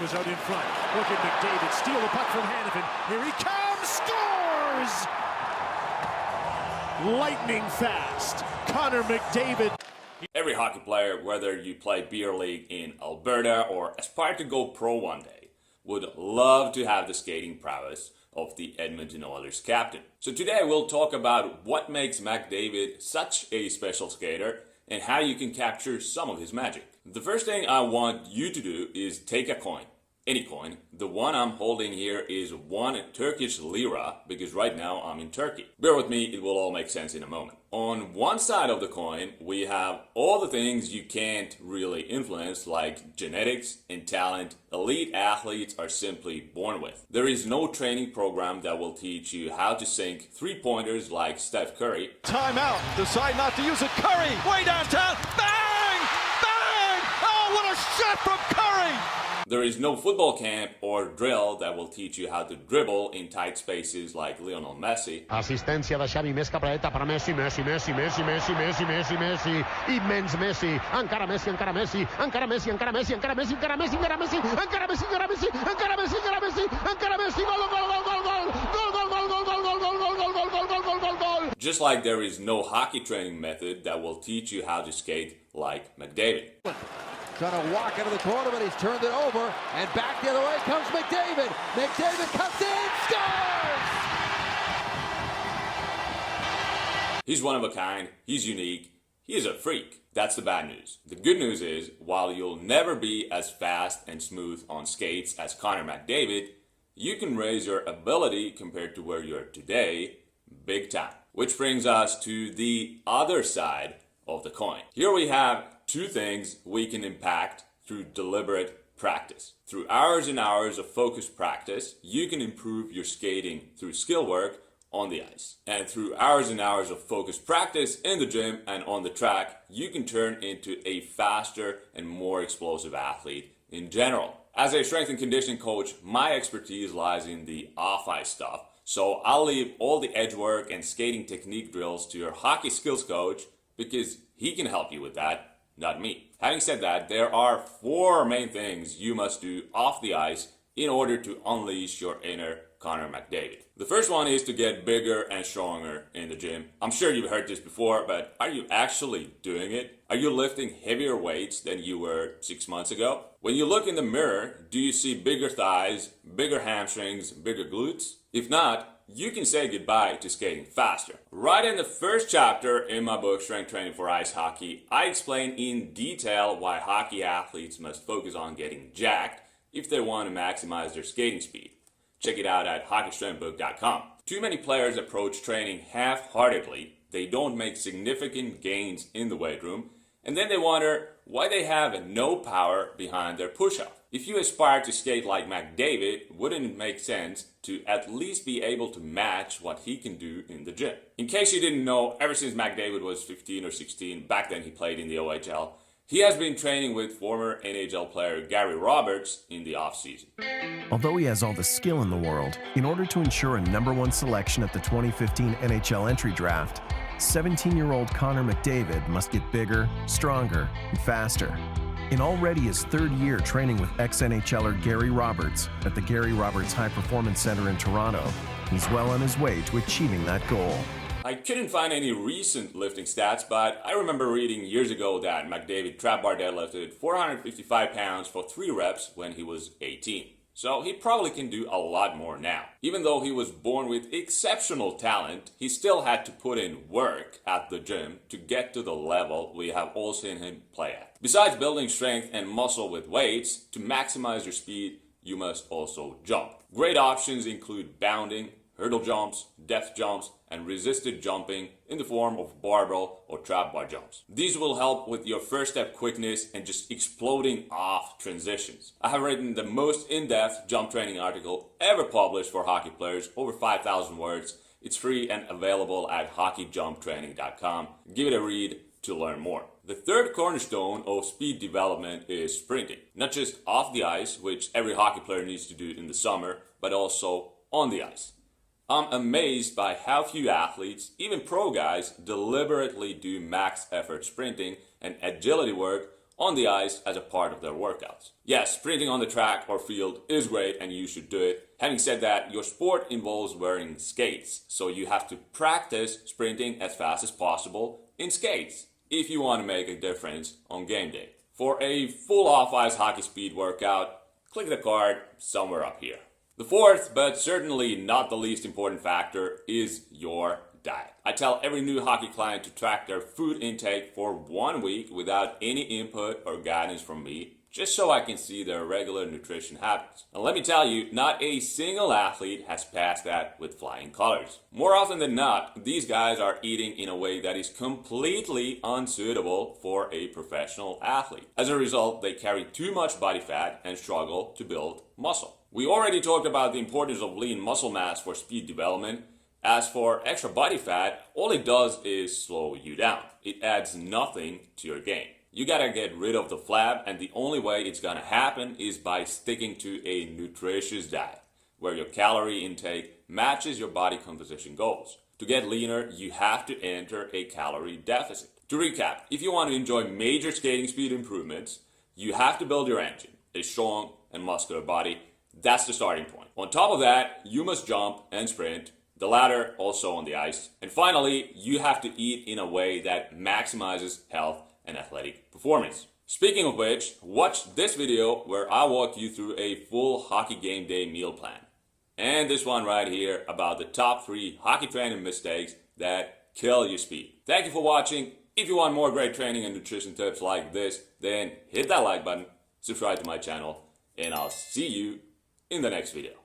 was out in front. Look at McDavid, steal the puck from Hanifin. Here he comes, scores! Lightning fast, Connor McDavid. Every hockey player, whether you play beer league in Alberta or aspire to go pro one day, would love to have the skating prowess of the Edmonton Oilers captain. So today we'll talk about what makes McDavid such a special skater and how you can capture some of his magic. The first thing I want you to do is take a coin, any coin. The one I'm holding here is 1 Turkish lira because right now I'm in Turkey. Bear with me, it will all make sense in a moment. On one side of the coin, we have all the things you can't really influence, like genetics and talent. Elite athletes are simply born with. There is no training program that will teach you how to sink three-pointers like Steph Curry. Timeout. Decide not to use it. Curry, way downtown. Bang! Bang! Oh, what a shot from Curry! There is no football camp or drill that will teach you how to dribble in tight spaces like Lionel Messi. Assistència de Xavi, més capradeta per Messi, Messi, Messi, Messi, Messi, Messi, Messi, Messi, immens Messi, encara Messi, encara Messi, encara Messi, encara Messi, encara Messi, encara Messi, encara Messi, encara Messi, encara Messi, encara Messi, encara Messi, encara Messi, gol, gol, gol, gol, gol, gol, gol, gol, gol, gol, gol, gol, gol, gol, gol, gol, gol, gol, gol. Just like there is no hockey training method that will teach you how to skate like McDavid. Trying to walk into the corner, but he's turned it over. And back the other way comes McDavid. McDavid comes in, scores! He's one of a kind, he's unique, he is a freak. That's the bad news. The good news is, while you'll never be as fast and smooth on skates as Connor McDavid, you can raise your ability compared to where you are today, big time. Which brings us to the other side of the coin. Here we have two things we can impact through deliberate practice. Through hours and hours of focused practice, you can improve your skating through skill work on the ice. And through hours and hours of focused practice in the gym and on the track, you can turn into a faster and more explosive athlete in general. As a strength and conditioning coach, my expertise lies in the off-ice stuff. So I'll leave all the edge work and skating technique drills to your hockey skills coach because he can help you with that, not me. Having said that, there are 4 main things you must do off the ice in order to unleash your inner Connor McDavid. The first one is to get bigger and stronger in the gym. I'm sure you've heard this before, but are you actually doing it? Are you lifting heavier weights than you were 6 months ago? When you look in the mirror, do you see bigger thighs, bigger hamstrings, bigger glutes? If not, you can say goodbye to skating faster. Right in the first chapter in my book, Strength Training for Ice Hockey, I explain in detail why hockey athletes must focus on getting jacked if they want to maximize their skating speed. Check it out at hockeystrengthbook.com. Too many players approach training half-heartedly. They don't make significant gains in the weight room, and then they wonder why they have no power behind their push-up. If you aspire to skate like McDavid, wouldn't it make sense to at least be able to match what he can do in the gym? In case you didn't know, ever since McDavid was 15 or 16, back then he played in the OHL, he has been training with former NHL player Gary Roberts in the offseason. Although he has all the skill in the world, in order to ensure a #1 selection at the 2015 NHL entry draft, 17-year-old Connor McDavid must get bigger, stronger, and faster. In already his 3rd year training with ex-NHLer Gary Roberts at the Gary Roberts High Performance Center in Toronto, he's well on his way to achieving that goal. I couldn't find any recent lifting stats, but I remember reading years ago that McDavid trap bar deadlifted 455 pounds for 3 reps when he was 18. So he probably can do a lot more now. Even though he was born with exceptional talent, he still had to put in work at the gym to get to the level we have all seen him play at. Besides building strength and muscle with weights, to maximize your speed, you must also jump. Great options include bounding, hurdle jumps, depth jumps, and resisted jumping in the form of barbell or trap bar jumps. These will help with your first step quickness and just exploding off transitions. I have written the most in-depth jump training article ever published for hockey players, over 5,000 words. It's free and available at hockeyjumptraining.com. Give it a read to learn more. The third cornerstone of speed development is sprinting. Not just off the ice, which every hockey player needs to do in the summer, but also on the ice. I'm amazed by how few athletes, even pro guys, deliberately do max effort sprinting and agility work on the ice as a part of their workouts. Yes, sprinting on the track or field is great and you should do it. Having said that, your sport involves wearing skates, so you have to practice sprinting as fast as possible in skates if you want to make a difference on game day. For a full off-ice hockey speed workout, click the card somewhere up here. The fourth, but certainly not the least important factor, is your diet. I tell every new hockey client to track their food intake for 1 week without any input or guidance from me, just so I can see their regular nutrition habits. And let me tell you, not a single athlete has passed that with flying colors. More often than not, these guys are eating in a way that is completely unsuitable for a professional athlete. As a result, they carry too much body fat and struggle to build muscle. We already talked about the importance of lean muscle mass for speed development. As for extra body fat, all it does is slow you down. It adds nothing to your game. You gotta get rid of the flab, and the only way it's gonna happen is by sticking to a nutritious diet, where your calorie intake matches your body composition goals. To get leaner, you have to enter a calorie deficit. To recap, if you want to enjoy major skating speed improvements, you have to build your engine, a strong and muscular body. That's the starting point. On top of that, you must jump and sprint, the latter also on the ice. And finally, you have to eat in a way that maximizes health and athletic performance. Speaking of which, watch this video where I walk you through a full hockey game day meal plan. And this one right here about the top 3 hockey training mistakes that kill your speed. Thank you for watching. If you want more great training and nutrition tips like this, then hit that like button, subscribe to my channel, and I'll see you in the next video.